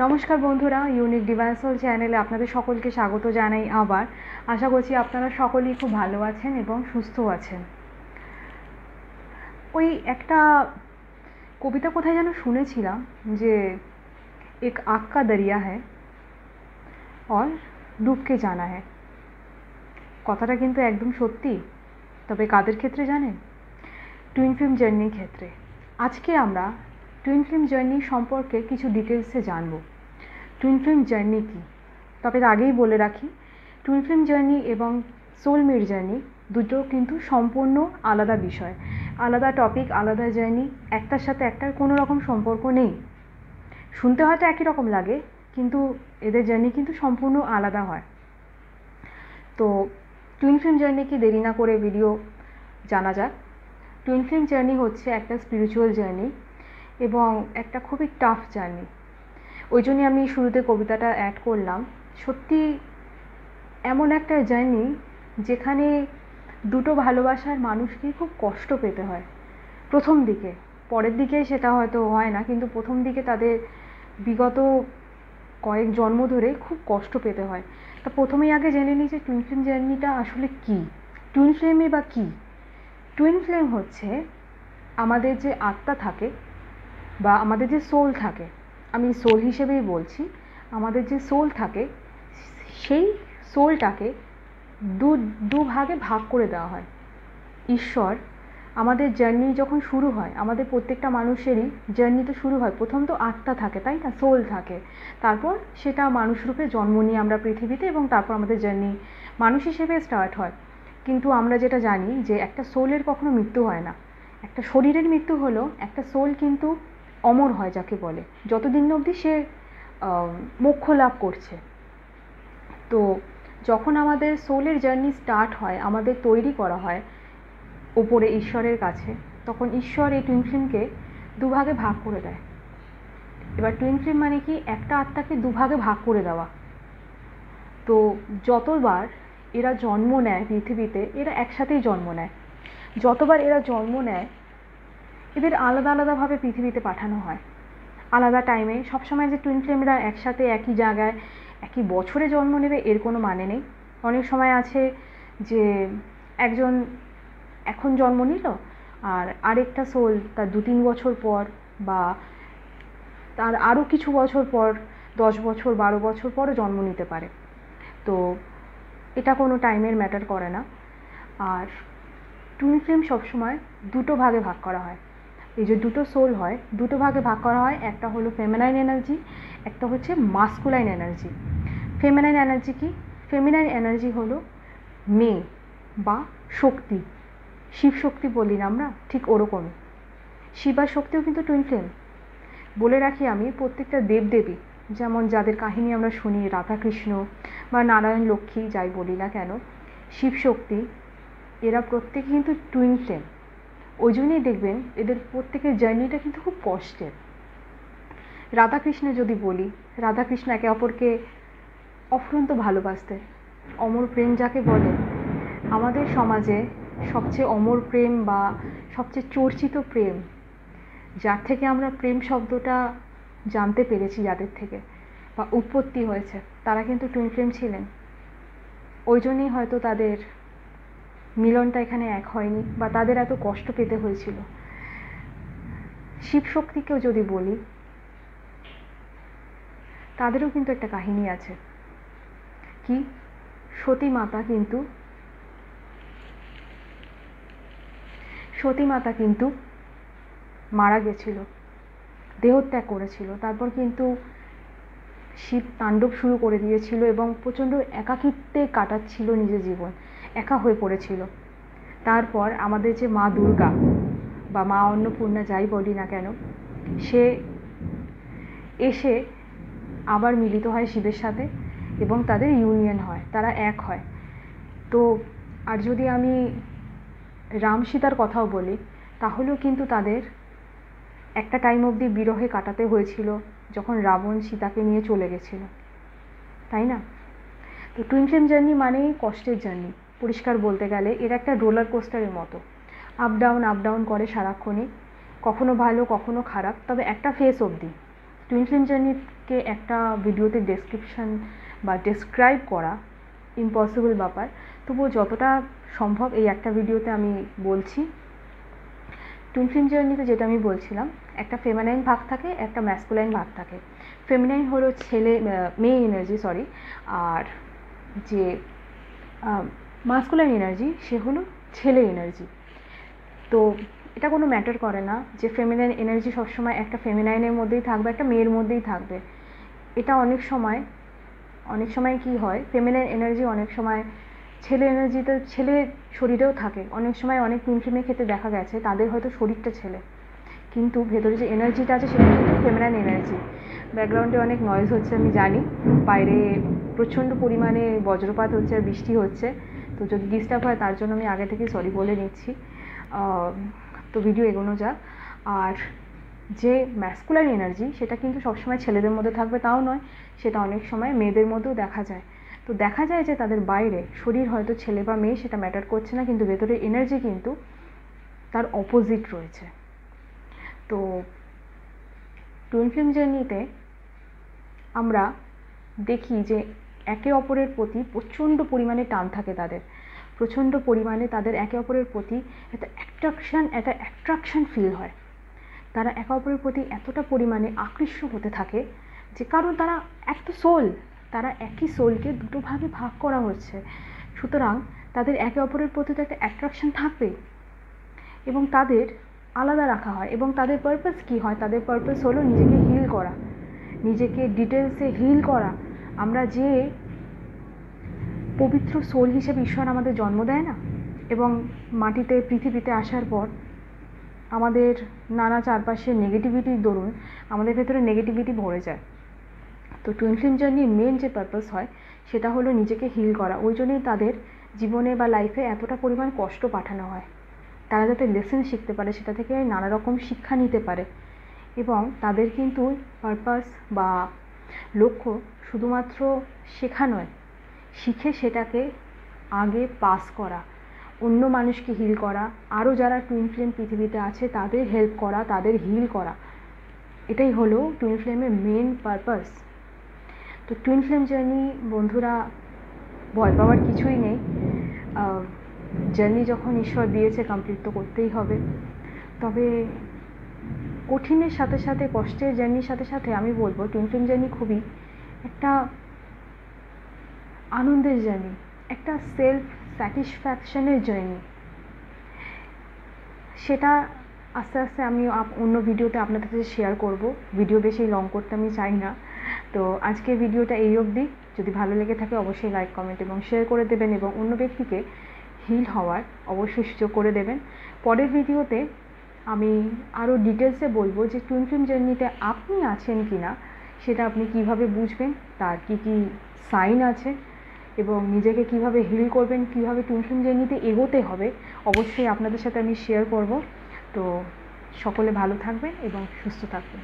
নমস্কার বন্ধুরা, unique divine soul চ্যানেলে আপনাদের সকলকে স্বাগত জানাই। আবার আশা করছি আপনারা সকলেই খুব ভালো আছেন এবং সুস্থ আছেন। ওই একটা কবিতা কোথায় যেন শুনেছিলাম যে এক আগ কা দরিয়া হ্যায় और डूब के जाना है। কথাটা কিন্তু একদম সত্যি। তবে কাদের ক্ষেত্রে জানেন? টুইন ফিল্ম জার্নির ক্ষেত্রে। আজকে আমরা টুইন ফিল্ম জার্নি সম্পর্কে কিছু ডিটেলসে জানব। টুইন ফিল্ম জার্নি কী? তবে আগেই বলে রাখি, টুইন ফিল্ম জার্নি এবং সোলমেট জার্নি দুটো কিন্তু সম্পূর্ণ আলাদা বিষয়, আলাদা টপিক, আলাদা জার্নি। একটার সাথে একটার কোনো রকম সম্পর্ক নেই। শুনতে হয়তো একই রকম লাগে, কিন্তু এদের জার্নি কিন্তু সম্পূর্ণ আলাদা হয়। তো টুইন ফিল্ম জার্নি কি, দেরি না করে ভিডিও জানা যাক। টুইন ফিল্ম জার্নি হচ্ছে একটা স্পিরিচুয়াল জার্নি এবং একটা খুবই টাফ জার্নি। ওই জন্যই আমি শুরুতে কবিতাটা অ্যাড করলাম। সত্যি এমন একটা জার্নি যেখানে দুটো ভালোবাসার মানুষকে খুব কষ্ট পেতে হয় প্রথম দিকে। পরের দিকে সেটা হয়তো হয় না, কিন্তু প্রথম দিকে তাদের বিগত কয়েক জন্ম ধরে খুব কষ্ট পেতে হয়। তা প্রথমেই আগে জেনে নিই যে টুইন ফ্লেম জার্নিটা আসলে কী। টুইন ফ্লেমই বা কী? টুইন ফ্লেম হচ্ছে আমাদের যে আত্মা থাকে বা আমাদের যে সোল থাকে, আমি সোল হিসেবেই বলছি, আমাদের যে সোল থাকে সেই সোলটাকে দু ভাগে ভাগ করে দেওয়া হয়। ঈশ্বর আমাদের জার্নি যখন শুরু হয়, আমাদের প্রত্যেকটা মানুষেরই জার্নি তো শুরু হয়, প্রথম তো আত্মা থাকে, তাই না? সোল থাকে, তারপর সেটা মানুষ রূপে জন্ম নিয়ে আমরা পৃথিবীতে, এবং তারপর আমাদের জার্নি মানুষ হিসেবে স্টার্ট হয়। কিন্তু আমরা যেটা জানি যে একটা সোলের কখনো মৃত্যু হয় না। একটা শরীরের মৃত্যু হলো, একটা সোল কিন্তু অমর হয়, যাকে বলে যতদিন অবধি সে মোক্ষ লাভ করছে। তো যখন আমাদের সোলের জার্নি স্টার্ট হয়, আমাদের তৈরি করা হয় ওপরে ঈশ্বরের কাছে, তখন ঈশ্বর এই টুইন ফ্লেমকে দুভাগে ভাগ করে দেয়। এবার টুইন ফ্লেম মানে কি? একটা আত্মাকে দুভাগে ভাগ করে দেওয়া। তো যতবার এরা জন্ম নেয় পৃথিবীতে, এরা একসাথেই জন্ম নেয়। যতবার এরা জন্ম নেয়, এদের আলাদা আলাদাভাবে পৃথিবীতে পাঠানো হয়, আলাদা টাইমে। সবসময় যে টুইন ফ্লেমরা একসাথে একই জায়গায় একই বছরে জন্ম নেবে এর কোনো মানে নেই। অনেক সময় আছে যে একজন এখন জন্ম নিল আর আরেকটা সোল তার 2-3 বছর পর, বা তার আরও কিছু বছর পর, 10 বছর 12 বছর পরও জন্ম নিতে পারে। তো এটা কোনো টাইমের ম্যাটার করে না। আর টুইন ফ্লেম সবসময় দুটো ভাগে ভাগ করা হয়। এই যে দুটো সোল হয়, দুটো ভাগে ভাগ করা হয়। একটা হলো ফেমিনাইন এনার্জি, একটা হচ্ছে মাস্কুলাইন এনার্জি। ফেমিনাইন এনার্জি কি? ফেমিনাইন এনার্জি হলো মেয়ে বা শক্তি, শিব শক্তি বলি না আমরা, ঠিক ওরকমই। শিবার শক্তিও কিন্তু টুইন ফ্লেম। বলে রাখি আমি, প্রত্যেকটা দেবদেবী, যেমন যাদের কাহিনী আমরা শুনি, রাধাকৃষ্ণ বা নারায়ণ লক্ষ্মী, যাই বলি না কেন, শিব শক্তি, এরা প্রত্যেকে কিন্তু টুইন ফ্লেম। ওই জন্যই দেখবেন এদের প্রত্যেকের জার্নিটা কিন্তু খুব কষ্টের। রাধাকৃষ্ণের যদি বলি, রাধাকৃষ্ণ একে অপরকে অফুরন্ত ভালোবাসতেন। অমর প্রেম যাকে বলে, আমাদের সমাজে সবচেয়ে অমর প্রেম বা সবচেয়ে চর্চিত প্রেম, যার থেকে আমরা প্রেম শব্দটা জানতে পেরেছি, যাদের থেকে বা উৎপত্তি হয়েছে, তারা কিন্তু টুইন ফ্লেম ছিলেন। ওই জন্যই হয়তো তাদের মিলনটা এখানে এক হয়নি বা তাদের এত কষ্ট পেতে হয়েছিল। শিব শক্তিকেও যদি বলি, তাদেরও কিন্তু একটা কাহিনী আছে। কি? সতী মাতা কিন্তু মারা গেছিল, দেহত্যাগ করেছিল। তারপর কিন্তু শিব তাণ্ডব শুরু করে দিয়েছিল এবং প্রচণ্ড একাকিত্বে কাটাচ্ছিল নিজের জীবন, একা হয়ে পড়েছিল। তারপর আমাদের যে মা দুর্গা বা মা অন্নপূর্ণা, যাই বলি না কেন, সে এসে আবার মিলিত হয় শিবের সাথে এবং তাদের ইউনিয়ন হয়, তারা এক হয়। তো আর যদি আমি রাম সীতার কথাও বলি, তাহলেও কিন্তু তাদের একটা টাইম অবধি বিরহে কাটাতে হয়েছিল, যখন রাবণ সীতাকে নিয়ে চলে গেছিল, তাই না? তো টুইন ফ্লেম জার্নি মানেই কষ্টের জার্নি। পরিষ্কার বলতে গেলে এর একটা রোলার কোস্টারের মতো, আপ ডাউন করে সারাক্ষণই, কখনো ভালো কখনো খারাপ, তবে একটা ফেস অবধি। টুইন ফ্লেম জার্নিকে একটা ভিডিওতে ডেসক্রিপশন বা ডেসক্রাইব করা ইম্পসিবল ব্যাপার, তবুও যতটা সম্ভব এই একটা ভিডিওতে আমি বলছি। টুইন ফ্লেম জার্নিতে যেটা আমি বলছিলাম, একটা ফেমিনাইন ভাগ থাকে, একটা ম্যাসকুলাইন ভাগ থাকে। ফেমিনাইন হলো মেয়ে এনার্জি, আর যে মাস্কুলাইন এনার্জি সে হলো ছেলে এনার্জি। তো এটা কোনো ম্যাটার করে না যে ফেমিনাইন এনার্জি সবসময় একটা ফেমিনাইনের মধ্যেই থাকবে, একটা মেয়ের মধ্যেই থাকবে। এটা অনেক সময় কি হয়, ফেমিনাইন এনার্জি অনেক সময় ছেলে এনার্জিতে, ছেলের শরীরেও থাকে। অনেক সময় অনেক টুইন ফ্লেমের ক্ষেত্রে দেখা গেছে তাদের হয়তো শরীরটা ছেলে, কিন্তু ভেতরে যে এনার্জিটা আছে সেটা কিন্তু ফেমিনাইন এনার্জি। ব্যাকগ্রাউন্ডে অনেক নয়েজ হচ্ছে আমি জানি, বাইরে প্রচণ্ড পরিমাণে বজ্রপাত হচ্ছে আর বৃষ্টি হচ্ছে, তো যদি ডিস্টার্ব হয় তার জন্য আমি আগে থেকে সরি বলে নিচ্ছি। তো ভিডিও এগোনো যাক। আর যে ম্যাসকুলাইন এনার্জি সেটা কিন্তু সবসময় ছেলেদের মধ্যে থাকবে তাও নয়, সেটা অনেক সময় মেয়েদের মধ্যেও দেখা যায়। তো দেখা যায় যে তাদের বাইরে শরীর হয়তো ছেলে বা মেয়ে সেটা ম্যাটার করছে না, কিন্তু ভেতরে এনার্জি কিন্তু তার অপোজিট রয়েছে। তো টুইন ফ্লেম জার্নিতে আমরা দেখি যে একে অপরের প্রতি প্রচণ্ড পরিমাণে টান থাকে তাদের, প্রচণ্ড পরিমাণে তাদের একে অপরের প্রতি একটা অ্যাট্রাকশন ফিল হয়। তারা একে অপরের প্রতি এতটা পরিমাণে আকৃষ্ট হতে থাকে যে, কারণ তারা তারা একই সোলকে দুটো ভাগে ভাগ করা হচ্ছে, সুতরাং তাদের একে অপরের প্রতি তো একটা অ্যাট্রাকশন থাকবেই, এবং তাদের আলাদা রাখা হয়। এবং তাদের পারপাস কী হয়, তাদের পারপাস হলো নিজেকে হিল করা, নিজেকে ডিটেলসে হিল করা। আমরা যে পবিত্র সোল হিসেবে ঈশ্বর আমাদের জন্ম দেয় না, এবং মাটিতে পৃথিবীতে আসার পর আমাদের নানা চারপাশের নেগেটিভিটির দরুন আমাদের ভেতরে নেগেটিভিটি ভরে যায়। তো টুইন ফ্লেম জার্নির মেন যে পারপাস হয় সেটা হলো নিজেকে হিল করা। ওই জন্যই তাদের জীবনে বা লাইফে এতটা পরিমাণ কষ্ট পাঠানো হয়, তারা যাতে লেসেন শিখতে পারে, সেটা থেকে নানা রকম শিক্ষা নিতে পারে। এবং তাদের কিন্তু পারপাস বা লক্ষ্য শুধুমাত্র শেখা নয়, শিখে সেটাকে আগে পাস করা, অন্য মানুষকে হিল করা, আরও যারা টুইন ফ্লেম পৃথিবীতে আছে তাদের হেল্প করা, তাদের হিল করা, এটাই হলো টুইন ফ্লেমের মেন পারপাস। তো টুইন ফ্লেম জার্নি বন্ধুরা, ভয় পাওয়ার কিছুই নেই। জার্নি যখন ঈশ্বর দিয়েছে কমপ্লিট তো করতেই হবে। তবে কঠিনের সাথে সাথে, কষ্টের জার্নির সাথে সাথে আমি বলবো টুইন ফ্লেম জার্নি খুবই একটা আনন্দের জার্নি, একটা সেলফ স্যাটিসফ্যাকশনের জার্নি। সেটা আস্তে আস্তে আমি অন্য ভিডিওতে আপনাদের সাথে শেয়ার করব। ভিডিও বেশি লং করতে আমি চাই না। তো আজকের ভিডিওটা এই অবধি। যদি ভালো লেগে থাকে অবশ্যই লাইক, কমেন্ট এবং শেয়ার করে দেবেন, এবং অন্য ব্যক্তিকে হিল হওয়ার অবশ্যই সুযোগ করে দেবেন। পরের ভিডিওতে আমি আরও ডিটেলসে বলবো যে টুইন ফ্লেম জার্নিতে আপনি আছেন কি না, সেটা আপনি কিভাবে বুঝবেন, তার কি কি সাইন আছে, এবং নিজেকে কিভাবে হিল করবেন, কিভাবে টুইন ফ্লেম জার্নিতে এগোতে হবে, অবশ্যই আপনাদের সাথে আমি শেয়ার করব। তো সকলে ভালো থাকবেন এবং সুস্থ থাকবেন।